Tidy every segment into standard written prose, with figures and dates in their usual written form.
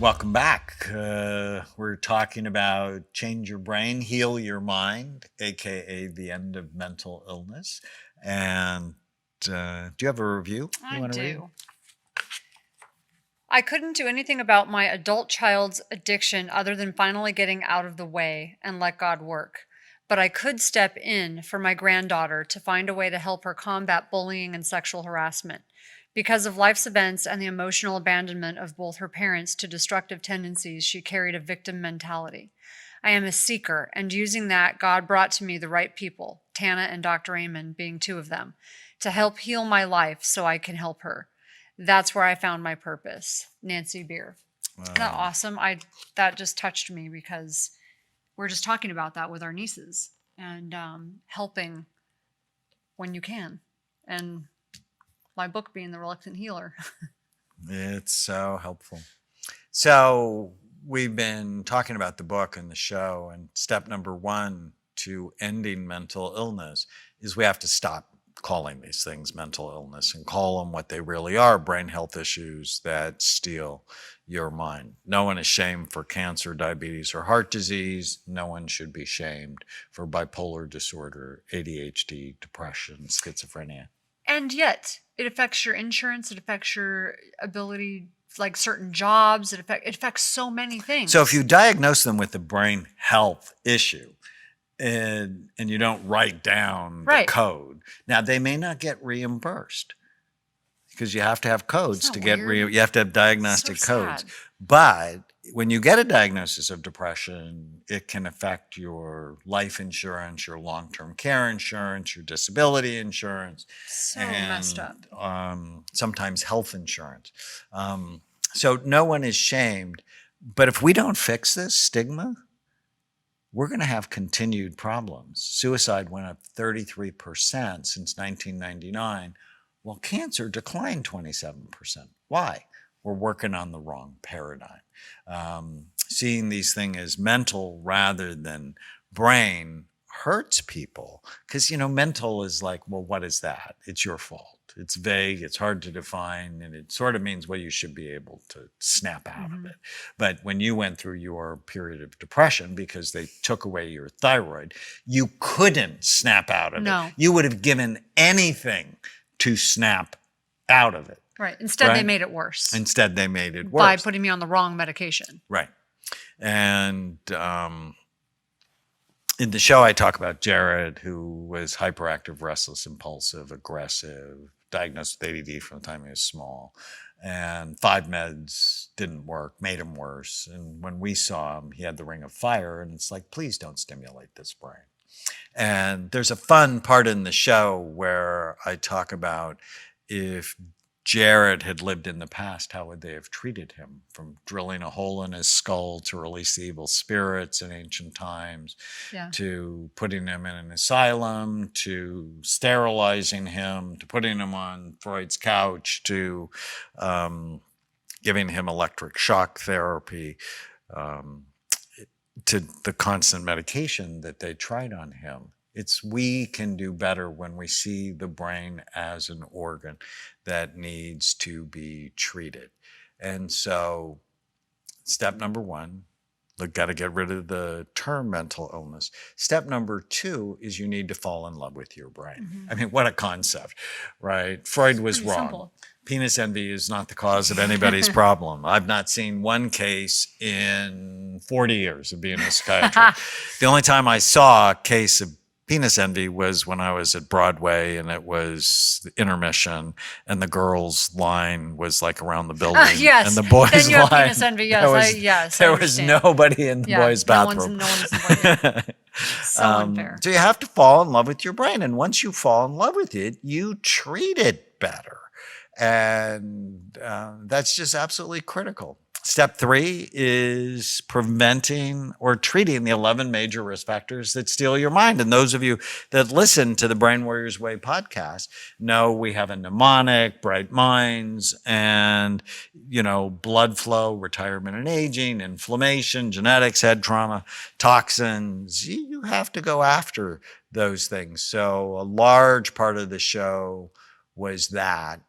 Welcome back. We're talking about change your brain, heal your mind, aka the end of mental illness. And do you have a review you I want to read? do. I couldn't do anything about my adult child's addiction other than finally getting out of the way and let God work. But I could step in for my granddaughter to find a way to help her combat bullying and sexual harassment. Because of life's events and the emotional abandonment of both her parents to destructive tendencies, she carried a victim mentality. I am a seeker, and using that, God brought to me the right people, Tana and Dr. Amen being two of them, to help heal my life so I can help her. That's where I found my purpose. Nancy Beer. Isn't that awesome? That just touched me because we're just talking about that with our nieces and helping when you can. And my book being The Reluctant Healer. It's so helpful. So we've been talking about the book and the show, and step number one to ending mental illness is we have to stop calling these things mental illness and call them what they really are, brain health issues that steal your mind. No one is shamed for cancer, diabetes, or heart disease. No one should be shamed for bipolar disorder, ADHD, depression, schizophrenia. And yet, it affects your insurance, it affects your ability, like certain jobs, it affects so many things. So if you diagnose them with a brain health issue, and you don't write down the code. Now, they may not get reimbursed because you have to have codes to get you have to have diagnostic codes. Sad. But when you get a diagnosis of depression, it can affect your life insurance, your long-term care insurance, your disability insurance. So messed up. Sometimes health insurance. So no one is shamed. But if we don't fix this stigma, we're going to have continued problems. Suicide went up 33% since 1999, while cancer declined 27%. Why? We're working on the wrong paradigm. Seeing these things as mental rather than brain hurts people because, mental is like, well, what is that? It's your fault. It's vague, it's hard to define, and it sort of means, well, you should be able to snap out of it. But when you went through your period of depression because they took away your thyroid, you couldn't snap out of it. You would have given anything to snap out of it. Right. Instead, they made it worse. Instead, they made it worse. By putting me on the wrong medication. Right. And in the show, I talk about Jared, who was hyperactive, restless, impulsive, aggressive, diagnosed with ADD from the time he was small. And 5 meds didn't work, made him worse. And when we saw him, he had the ring of fire. And it's like, please don't stimulate this brain. And there's a fun part in the show where I talk about if Jared had lived in the past, how would they have treated him? From drilling a hole in his skull to release the evil spirits in ancient times, to putting him in an asylum, to sterilizing him, to putting him on Freud's couch, to giving him electric shock therapy, to the constant medication that they tried on him. We can do better when we see the brain as an organ that needs to be treated. And so step number one, got to get rid of the term mental illness. Step number two is you need to fall in love with your brain. I mean, what a concept, right? Freud was wrong. Simple. Penis envy is not the cause of anybody's problem. I've not seen one case in 40 years of being a psychiatrist. The only time I saw a case of penis envy was when I was at Broadway and it was the intermission and the girls' line was like around the building. Yes. And the boys' then you line. Have penis envy. Yes. There was nobody in the boys' bathroom. No one's in the So unfair. So you have to fall in love with your brain. And once you fall in love with it, you treat it better. And that's just absolutely critical. Step 3 is preventing or treating the 11 major risk factors that steal your mind. And those of you that listen to the Brain Warriors Way podcast know we have a mnemonic, bright minds, and, blood flow, retirement and aging, inflammation, genetics, head trauma, toxins. You have to go after those things. So a large part of the show was that.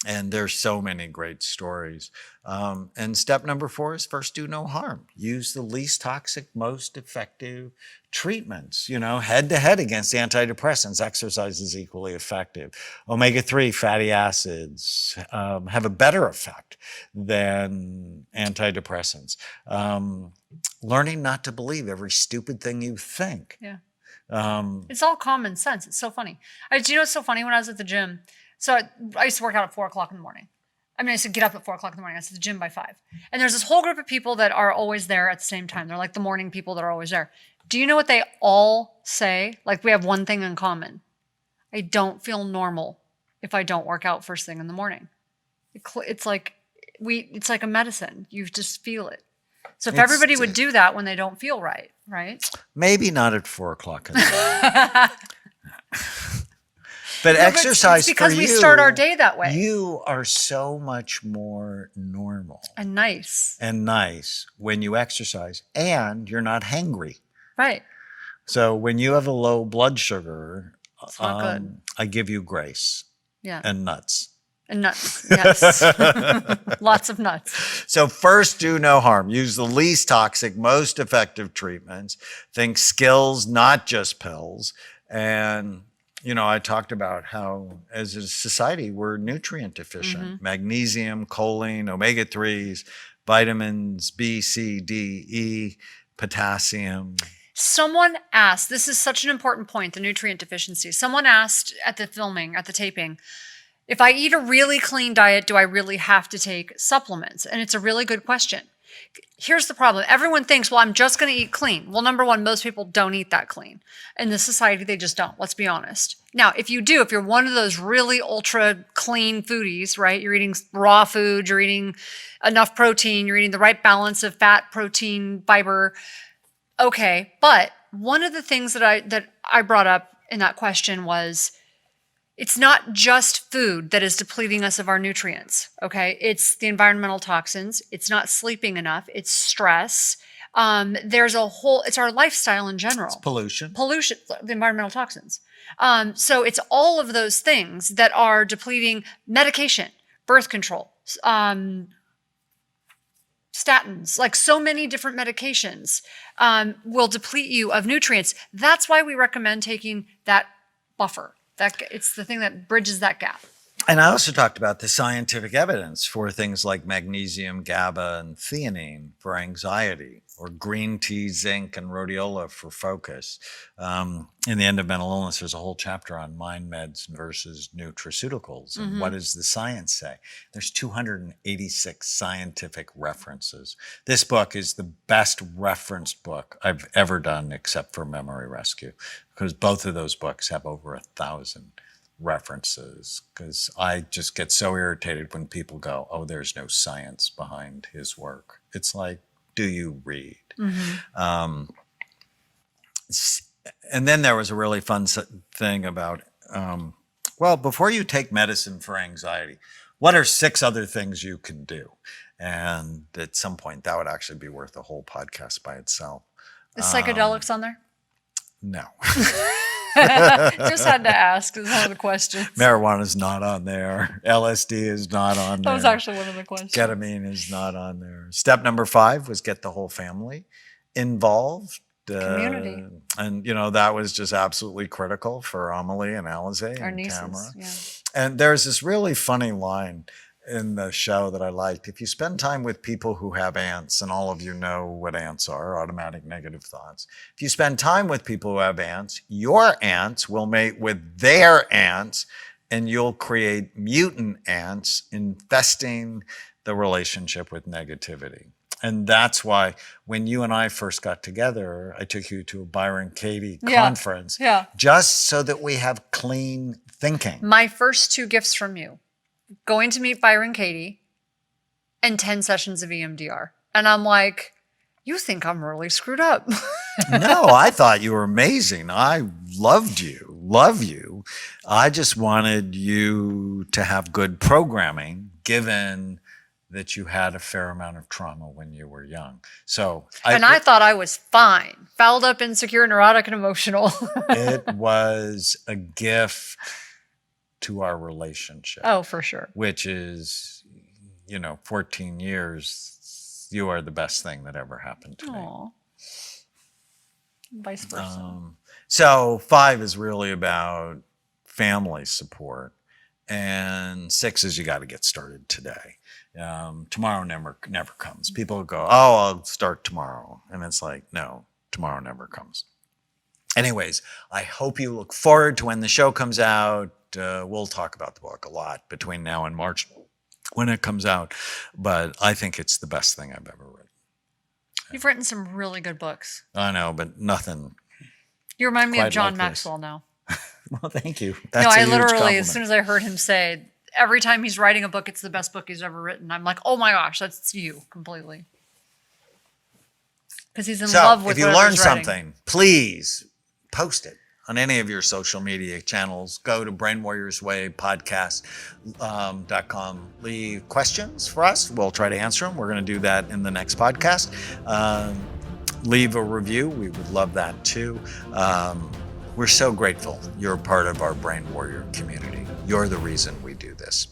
And there's so many great stories. And step number 4 is first do no harm. Use the least toxic, most effective treatments, head to head against antidepressants. Exercise is equally effective. Omega-3 fatty acids have a better effect than antidepressants. Learning not to believe every stupid thing you think. Yeah. It's all common sense. It's so funny. Do you know what's so funny? When I was at the gym, so I used to work out at 4 o'clock in the morning. I used to get up at 4 o'clock in the morning. I was at the gym by 5. And there's this whole group of people that are always there at the same time. They're like the morning people that are always there. Do you know what they all say? Like, we have one thing in common. I don't feel normal if I don't work out first thing in the morning. It's like a medicine. You just feel it. So if everybody would do that when they don't feel right? Maybe not at 4 o'clock in the morning. But exercise, it's because for we you, start our day that way. You are so much more normal and nice when you exercise, and you're not hangry. Right. So when you have a low blood sugar, it's not good. I give you grace. Yeah. And nuts. And nuts, yes. Lots of nuts. So first, do no harm. Use the least toxic, most effective treatments. Think skills, not just pills. And I talked about how as a society, we're nutrient deficient. Mm-hmm. Magnesium, choline, omega-3s, vitamins B, C, D, E, potassium. Someone asked, this is such an important point, the nutrient deficiency. Someone asked at the taping, if I eat a really clean diet, do I really have to take supplements? And it's a really good question. Here's the problem. Everyone thinks, well, I'm just going to eat clean. Well, number one, most people don't eat that clean. In this society, they just don't. Let's be honest. Now, if you're one of those really ultra clean foodies, right? You're eating raw food, you're eating enough protein, you're eating the right balance of fat, protein, fiber. Okay. But one of the things that I brought up in that question was, it's not just food that is depleting us of our nutrients, okay? It's the environmental toxins. It's not sleeping enough. It's stress. It's our lifestyle in general. It's pollution. The environmental toxins. So it's all of those things that are depleting medication, birth control, statins, like so many different medications will deplete you of nutrients. That's why we recommend taking that buffer. It's the thing that bridges that gap. And I also talked about the scientific evidence for things like magnesium, GABA, and theanine for anxiety, or green tea, zinc, and rhodiola for focus. In the End of Mental Illness, there's a whole chapter on mind meds versus nutraceuticals. And what does the science say? There's 286 scientific references. This book is the best referenced book I've ever done, except for Memory Rescue, because both of those books have over 1,000 references, because I just get so irritated when people go, oh, there's no science behind his work. It's like, do you read? And then there was a really fun thing about, before you take medicine for anxiety, what are 6 other things you can do? And at some point, that would actually be worth a whole podcast by itself. Is psychedelics on there? No. Just had to ask. It's one of the questions. Marijuana is not on there. LSD is not on there. That was actually one of the questions. Ketamine is not on there. Step number 5 was get the whole family involved. Community. And, that was just absolutely critical for Amelie and Alize Our and nieces, Tamara. yeah. And there's this really funny line in the show that I liked. If you spend time with people who have ants, and all of you know what ants are, automatic negative thoughts. If you spend time with people who have ants, your ants will mate with their ants, and you'll create mutant ants infesting the relationship with negativity. And that's why when you and I first got together, I took you to a Byron Katie conference, just so that we have clean thinking. My first 2 gifts from you. Going to meet Byron Katie and 10 sessions of EMDR. And I'm like, you think I'm really screwed up. No, I thought you were amazing. I loved you, love you. I just wanted you to have good programming, given that you had a fair amount of trauma when you were young. So I thought I was fine, fouled up, insecure, neurotic, and emotional. It was a gift to our relationship. Oh, for sure. Which is, 14 years, you are the best thing that ever happened to me. Aw. Vice versa. So 5 is really about family support, and 6 is you got to get started today. Tomorrow never comes. People go, oh, I'll start tomorrow. And it's like, no, tomorrow never comes. Anyways, I hope you look forward to when the show comes out. We'll talk about the book a lot between now and March when it comes out, but I think it's the best thing I've ever written. You've written some really good books. I know, but nothing. You remind me of Quite John like this. Maxwell now. Well, thank you. No, That's a I huge literally, compliment. as soon as I heard him say, every time he's writing a book, it's the best book he's ever written. I'm like, oh my gosh, that's you completely. Because he's in love with if you whatever learn he's writing. something, please post it on any of your social media channels. Go to brainwarriorswaypodcast.com. Leave questions for us. We'll try to answer them. We're going to do that in the next podcast. Leave a review. We would love that too. We're so grateful you're a part of our Brain Warrior community. You're the reason we do this.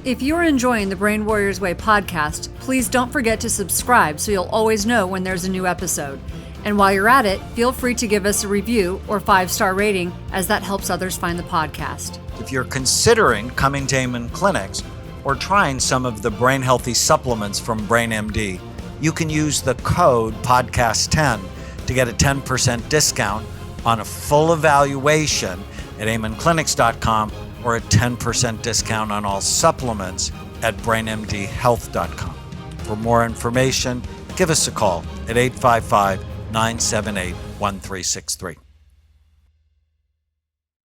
If you're enjoying the Brain Warriors Way podcast, please don't forget to subscribe so you'll always know when there's a new episode. And while you're at it, feel free to give us a review or 5-star rating, as that helps others find the podcast. If you're considering coming to Amen Clinics or trying some of the brain healthy supplements from BrainMD, you can use the code podcast10 to get a 10% discount on a full evaluation at amenclinics.com or a 10% discount on all supplements at brainmdhealth.com. For more information, give us a call at 855-978-1363.